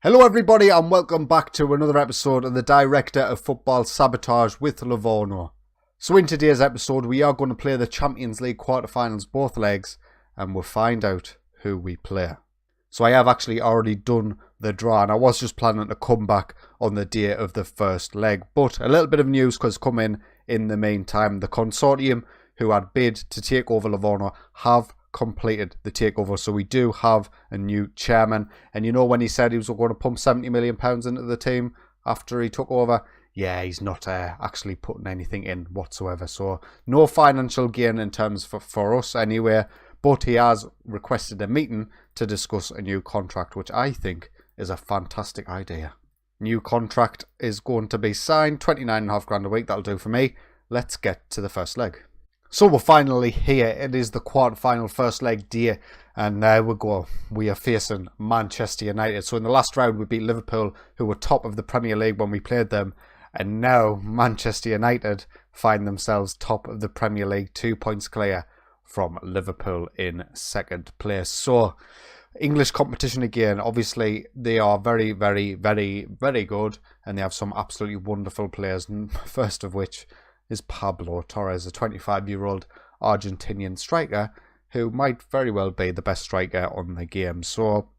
Hello everybody and welcome back to another episode of the Director of Football Sabotage with Livorno. So in today's episode we are going to play the Champions League quarterfinals both legs and we'll find out who we play. So I have actually already done the draw and I was just planning to come back on the day of the first leg. But a little bit of news has come in the meantime. The consortium who had bid to take over Livorno have completed the takeover, so we do have a new chairman. And you know, when he said he was going to pump £70 million into the team after he took over, yeah, he's not actually putting anything in whatsoever, so no financial gain in terms for us anyway. But he has requested a meeting to discuss a new contract, which I think is a fantastic idea. New contract is going to be signed, 29.5 grand a week, that'll do for me. Let's get to the first leg. So we're finally here. It is the quarter-final first leg day, and there we go. We are facing Manchester United. So in the last round we beat Liverpool, who were top of the Premier League when we played them, and now Manchester United find themselves top of the Premier League, 2 points clear from Liverpool in second place. So English competition again. Obviously they are very, very, very, very good, and they have some absolutely wonderful players, first of which is Pablo Torres, a 25-year-old Argentinian striker who might very well be the best striker on the game. So,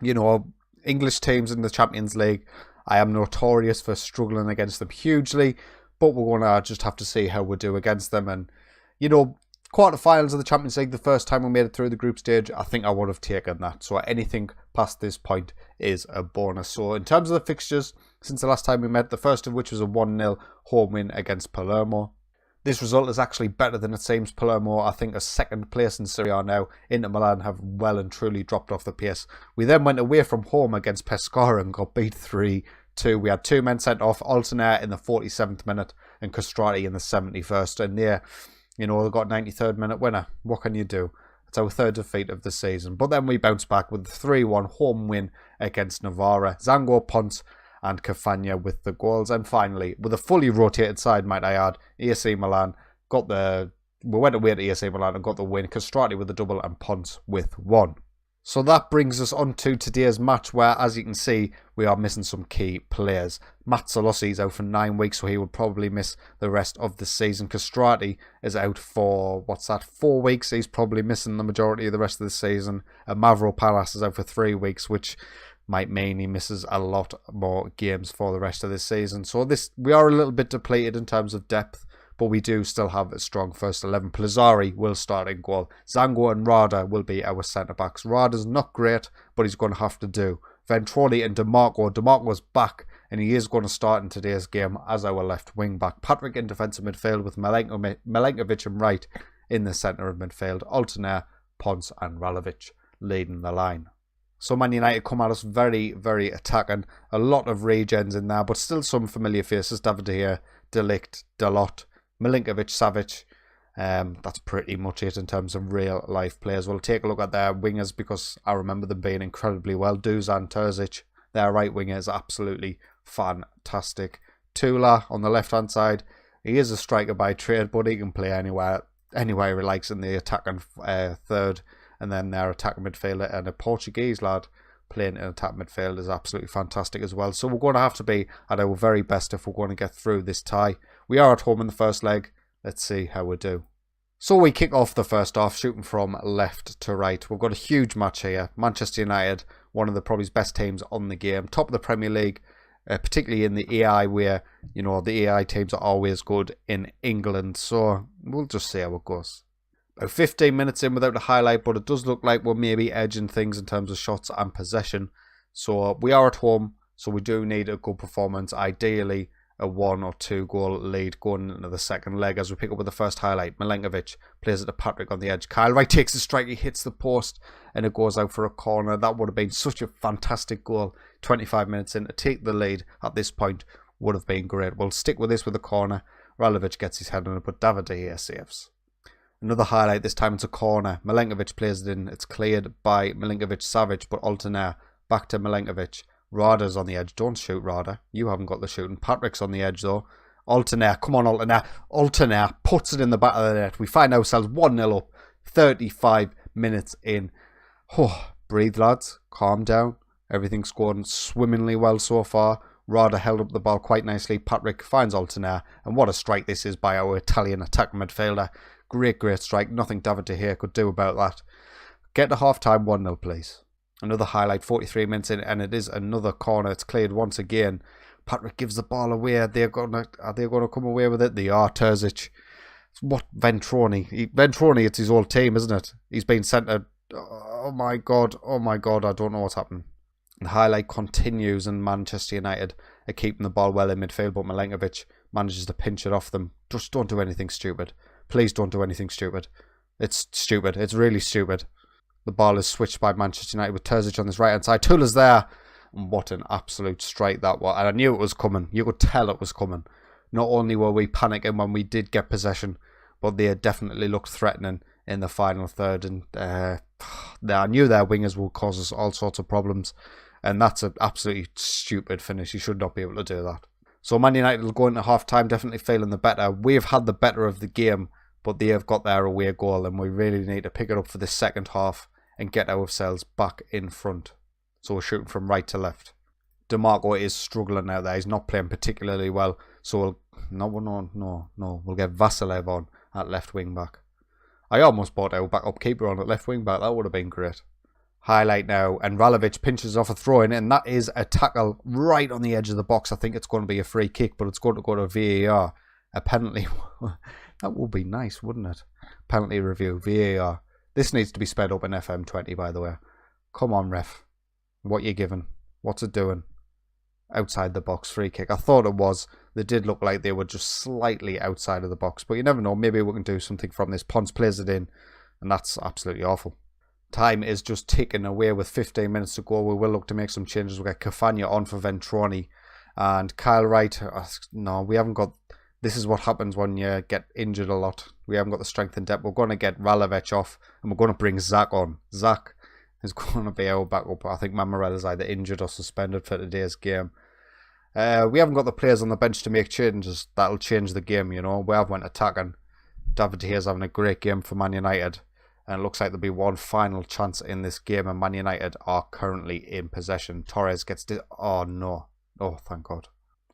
you know, English teams in the Champions League, I am notorious for struggling against them hugely, but we're going to just have to see how we do against them. And, you know, quarterfinals of the Champions League, the first time we made it through the group stage, I think I would have taken that. So anything past this point is a bonus. So in terms of the fixtures, since the last time we met, the first of which was a 1-0 home win against Palermo. This result is actually better than it seems. Palermo, I think, are second place in Serie A now. Inter Milan have well and truly dropped off the pace. We then went away from home against Pescara and got beat 3-2. We had 2 men sent off, Altener in the 47th minute and Castrati in the 71st. And there, you know, they got 93rd minute winner. What can you do? It's our third defeat of the season. But then we bounced back with the 3-1 home win against Navarra. Zango, Ponce and Cafagna with the goals. And finally, with a fully rotated side, might I add, AC Milan we went away to AC Milan and got the win. Castrati with a double and Ponce with 1. So that brings us on to today's match where, as you can see, we are missing some key players. Mazzolossi is out for 9 weeks, so he will probably miss the rest of the season. Castrati is out for, 4 weeks. He's probably missing the majority of the rest of the season. And Mavropalas is out for 3 weeks, which might mean he misses a lot more games for the rest of this season. So we are a little bit depleted in terms of depth, but we do still have a strong first 11. Plazzari will start in goal. Zango and Rada will be our centre-backs. Rada's not great, but he's going to have to do. Ventroli and DeMarco. DeMarco's back, and he is going to start in today's game as our left wing-back. Patrick in defensive midfield with Milenkovic and Wright in the centre of midfield. Altener, Ponce and Ralovic leading the line. So Man United come at us very, very attacking. A lot of regens in there, but still some familiar faces. David De Gea, De Ligt, Dalot, Milinkovic, Savic. That's pretty much it in terms of real life players. We'll take a look at their wingers because I remember them being incredibly well. Dusan, Terzic, their right winger is absolutely fantastic. Tula on the left hand side. He is a striker by trade, but he can play anywhere he likes in the attacking third. And then their attacking midfielder and a Portuguese lad playing in attack midfield is absolutely fantastic as well. So we're going to have to be at our very best if we're going to get through this tie. We are at home in the first leg. Let's see how we do. So we kick off the first half, shooting from left to right. We've got a huge match here. Manchester United, one of the probably best teams on the game. Top of the Premier League, particularly in the AI where, you know, the AI teams are always good in England. So we'll just see how it goes. About 15 minutes in without a highlight, but it does look like we're maybe edging things in terms of shots and possession. So we are at home, so we do need a good performance. Ideally, a 1 or 2 goal lead going into the second leg as we pick up with the first highlight. Milenkovic plays it to Patrick on the edge. Kyle Wright takes the strike, he hits the post and it goes out for a corner. That would have been such a fantastic goal 25 minutes in. To take the lead at this point would have been great. We'll stick with this with a corner. Ralovic gets his head on it, but David De Gea saves. Another highlight, this time it's a corner. Milenkovic plays it in. It's cleared by Milinkovic Savic, but Altener back to Milenkovic. Rada's on the edge. Don't shoot, Rada. You haven't got the shooting. Patrick's on the edge, though. Altener, come on, Altener. Altener puts it in the back of the net. We find ourselves 1-0 up, 35 minutes in. Oh, breathe, lads. Calm down. Everything's going swimmingly well so far. Rada held up the ball quite nicely. Patrick finds Altenaer, and what a strike this is by our Italian attacking midfielder. Great strike. Nothing David De Gea could do about that. Get to half-time 1-0, please. Another highlight, 43 minutes in, and it is another corner. It's cleared once again. Patrick gives the ball away. Are they going to come away with it? They are. Terzic. What Ventroni? Ventroni, it's his old team, isn't it? He's been sent to... Oh my God, I don't know what's happening. The highlight continues, and Manchester United are keeping the ball well in midfield, but Milenkovic manages to pinch it off them. Just don't do anything stupid. Please don't do anything stupid. It's stupid. It's really stupid. The ball is switched by Manchester United with Terzic on this right-hand side. Tula's there. And what an absolute strike that was. And I knew it was coming. You could tell it was coming. Not only were we panicking when we did get possession, but they had definitely looked threatening in the final third. And I knew their wingers would cause us all sorts of problems. And that's an absolutely stupid finish. You should not be able to do that. So Man United will go into half-time definitely feeling the better. We've had the better of the game, but they have got their away goal, and we really need to pick it up for the second half and get ourselves back in front. So we're shooting from right to left. DeMarco is struggling out there. He's not playing particularly well. So we'll get Vasilev on at left wing back. I almost bought our backup keeper on at left wing back. That would have been great. Highlight now, and Ralovic pinches off a throw in, and that is a tackle right on the edge of the box. I think it's going to be a free kick, but it's going to go to VAR. A penalty. That would be nice, wouldn't it? Penalty review, VAR. This needs to be sped up in FM20, by the way. Come on, ref. What you giving? What's it doing? Outside the box, free kick. I thought it was. They did look like they were just slightly outside of the box, but you never know. Maybe we can do something from this. Ponce plays it in, and that's absolutely awful. Time is just ticking away with 15 minutes to go. We will look to make some changes. We'll get Cafagna on for Ventroni. And Kyle Wright, no, we haven't got... This is what happens when you get injured a lot. We haven't got the strength and depth. We're going to get Ralovic off, and we're going to bring Zach on. Zach is going to be our backup. I think Mamarella's either injured or suspended for today's game. We haven't got the players on the bench to make changes. That'll change the game, you know. We have went attacking. David De Gea's having a great game for Man United. And it looks like there'll be one final chance in this game, and Man United are currently in possession. Torres gets... Oh, no. Oh, thank God.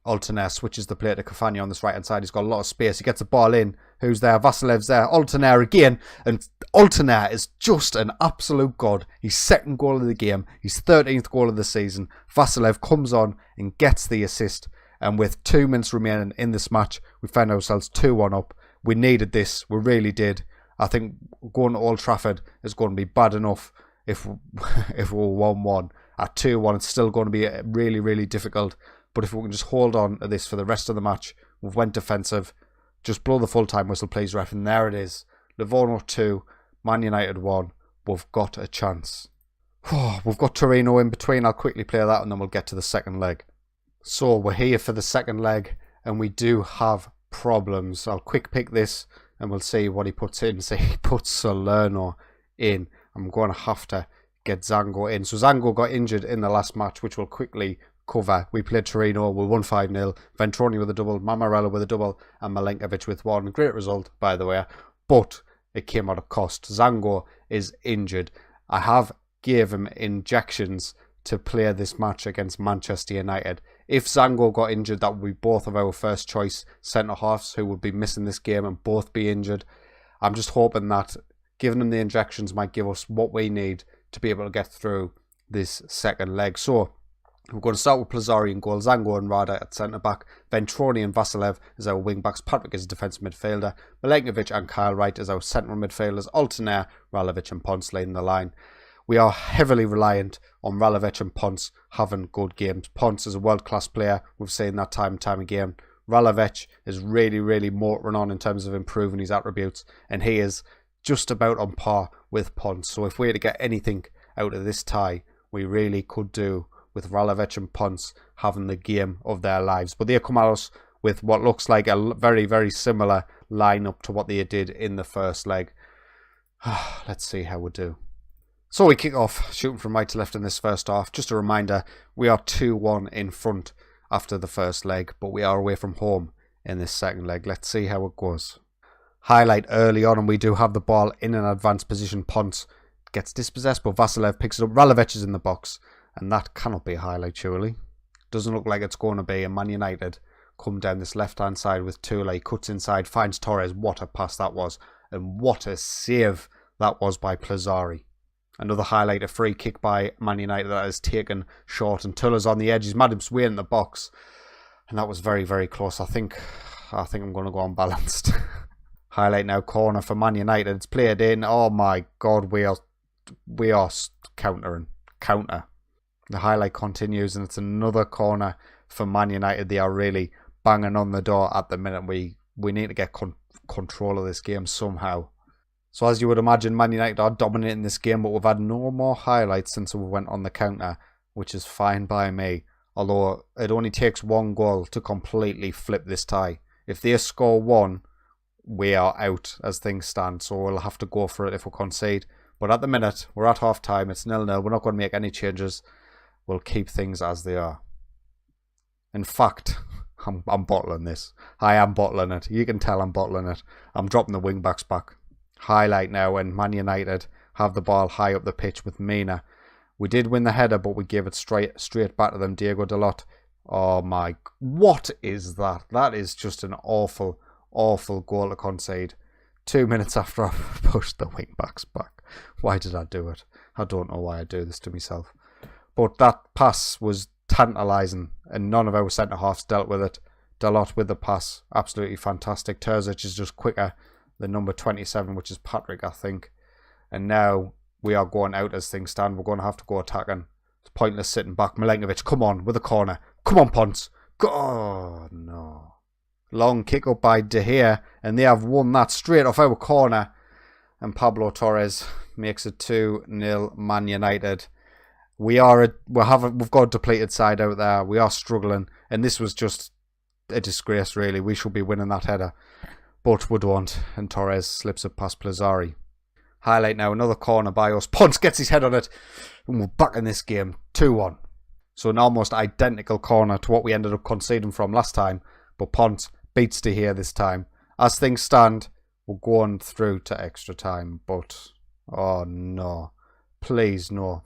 Altenaer switches the play to Cafagna on this right-hand side. He's got a lot of space. He gets the ball in. Who's there? Vasilev's there. Altenaer again. And Altenaer is just an absolute god. His second goal of the game. His 13th goal of the season. Vasilev comes on and gets the assist. And with 2 minutes remaining in this match, we found ourselves 2-1 up. We needed this. We really did. I think going to Old Trafford is going to be bad enough if we're 1-1. At 2-1, it's still going to be really, really difficult. But if we can just hold on to this for the rest of the match, we've went defensive. Just blow the full-time whistle, please, ref. And there it is. Livorno 2, Man United 1. We've got a chance. We've got Torino in between. I'll quickly play that and then we'll get to the second leg. So we're here for the second leg and we do have problems. I'll quick pick this and we'll see what he puts in. So he puts Salerno in. I'm going to have to get Zango in. So Zango got injured in the last match, which we'll quickly cover. We played Torino, we won 5-0. Ventroni with a double, Mamarella with a double, and Milenkovic with one. Great result, by the way, but it came at a cost. Zango is injured. I have gave him injections to play this match against Manchester United. If Zango got injured, that would be both of our first choice centre-halves who would be missing this game and both be injured. I'm just hoping that giving him the injections might give us what we need to be able to get through this second leg. So we're going to start with Plazzari in goal, Zango and Rada at centre-back, Ventroni and Vasilev as our wing-backs, Patrick is a defensive midfielder, Milenkovic and Kyle Wright as our central midfielders, Altenaer, Ralovic and Ponce leading the line. We are heavily reliant on Ralovic and Ponce having good games. Ponce is a world-class player. We've seen that time and time again. Ralovic is really, really motoring on in terms of improving his attributes, and he is just about on par with Ponce. So if we were to get anything out of this tie, we really could do with Ralovic and Ponce having the game of their lives. But they come at us with what looks like a very, very similar lineup to what they did in the first leg. Let's see how we do. So we kick off shooting from right to left in this first half. Just a reminder, we are 2-1 in front after the first leg, but we are away from home in this second leg. Let's see how it goes. Highlight early on, and we do have the ball in an advanced position. Ponce gets dispossessed, but Vasilev picks it up. Ralovic is in the box. And that cannot be a highlight, surely. Doesn't look like it's going to be. And Man United come down this left-hand side with Tule, cuts inside, finds Torres. What a pass that was. And what a save that was by Plazzari. Another highlight, a free kick by Man United that is taken short. And Tule's on the edge. He's Madam's way in the box. And that was very, very close. I think I'm going to go unbalanced. Highlight now, corner for Man United. It's played in. Oh my God, we are countering. Counter. The highlight continues, and it's another corner for Man United. They are really banging on the door at the minute. We need to get control of this game somehow. So as you would imagine, Man United are dominating this game, but we've had no more highlights since we went on the counter, which is fine by me. Although it only takes one goal to completely flip this tie. If they score one, we are out as things stand. So we'll have to go for it if we concede. But at the minute, we're at half time. It's 0-0. We're not going to make any changes. We'll keep things as they are. In fact, I'm bottling this. I am bottling it. You can tell I'm bottling it. I'm dropping the wing backs back. Highlight now when Man United have the ball high up the pitch with Mina. We did win the header, but we gave it straight back to them. Diego Dalot. Oh my, what is that? That is just an awful, awful goal to concede. 2 minutes after I pushed the wing backs back. Why did I do it? I don't know why I do this to myself. But that pass was tantalising, and none of our centre-halves dealt with it. Dalot with the pass, absolutely fantastic. Terzic is just quicker than number 27, which is Patrick, I think. And now we are going out as things stand. We're going to have to go attacking. It's pointless sitting back. Milenkovic, come on, with a corner. Come on, Ponce. Oh, no. Long kick up by De Gea, and they have won that straight off our corner. And Pablo Torres makes it 2-0 Man United. We've got a depleted side out there. We are struggling, and this was just a disgrace, really. We should be winning that header, but we don't. And Torres slips it past Plazzari. Highlight now, another corner by us. Ponce gets his head on it, and we're back in this game, 2-1. So an almost identical corner to what we ended up conceding from last time, but Ponce beats De Gea this time. As things stand, we're going through to extra time, but oh no, please no.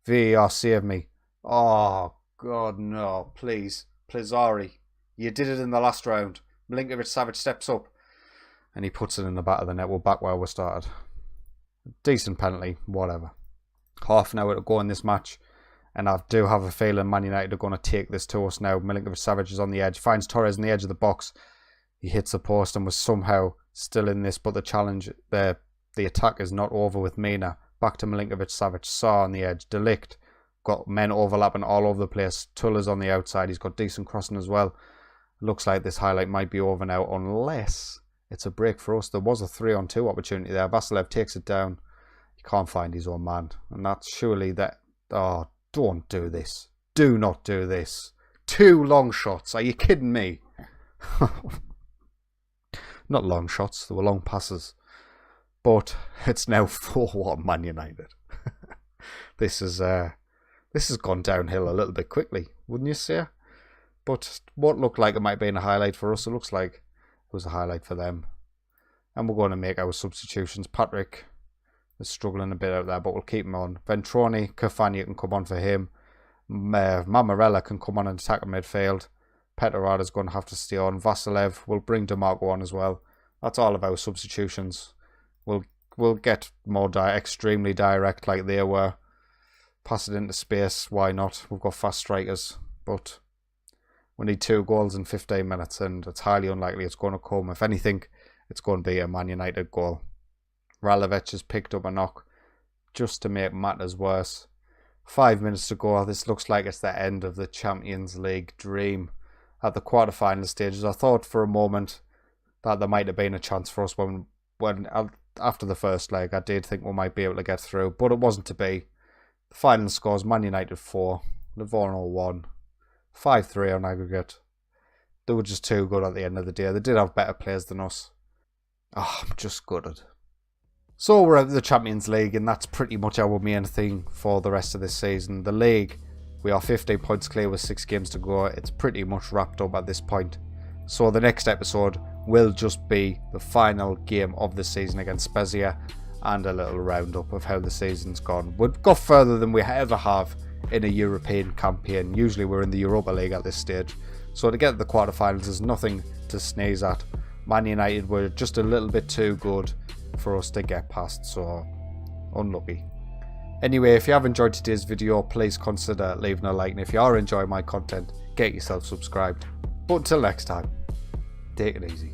VAR, save me. Oh God, no, please. Plazzari, you did it in the last round. Milinkovic-Savic steps up and he puts it in the back of the net. We're back where we started. Decent penalty, whatever. Half an hour to go in this match, and I do have a feeling Man United are going to take this to us now. Milinkovic-Savic is on the edge, finds Torres on the edge of the box. He hits the post and was somehow still in this, but the challenge, the attack is not over with Mina. Back to Milinkovic-Savic, Saar on the edge, De Ligt, got men overlapping all over the place. Tuller's on the outside, he's got decent crossing as well. Looks like this highlight might be over now, unless it's a break for us. There was a 3-on-2 opportunity there. Vasilev takes it down. He can't find his own man, and that's surely that. Oh, don't do this. Do not do this. 2 long shots. Are you kidding me? Not long shots, they were long passes. But it's now 4-1 Man United. This has gone downhill a little bit quickly, wouldn't you say? But what looked like it might be a highlight for us, it looks like it was a highlight for them. And we're going to make our substitutions. Patrick is struggling a bit out there, but we'll keep him on. Ventroni, Cafagna can come on for him. Mamarella can come on and attack in midfield. Petarada's going to have to stay on. Vasilev will bring DeMarco on as well. That's all of our substitutions. We'll get more extremely direct like they were. Pass it into space, why not? We've got fast strikers, but we need 2 goals in 15 minutes, and it's highly unlikely it's going to come. If anything, it's going to be a Man United goal. Ralovic has picked up a knock just to make matters worse. 5 minutes to go. This looks like it's the end of the Champions League dream at the quarter-final stages. I thought for a moment that there might have been a chance for us when after the first leg. I did think we might be able to get through, but it wasn't to be. The final scores: Man United 4, Livorno 1, 5-3 on aggregate. They were just too good at the end of the day. They did have better players than us. Oh, I'm just gutted. So we're out of the Champions League, and that's pretty much our main thing for the rest of this season. The league, we are 15 points clear with 6 games to go. It's pretty much wrapped up at this point. So the next episode will just be the final game of the season against Spezia and a little roundup of how the season's gone. We've got further than we ever have in a European campaign. Usually we're in the Europa League at this stage. So to get to the quarterfinals is nothing to sneeze at. Man United were just a little bit too good for us to get past, so unlucky. Anyway, if you have enjoyed today's video, please consider leaving a like, and if you are enjoying my content, get yourself subscribed. But until next time, take it easy.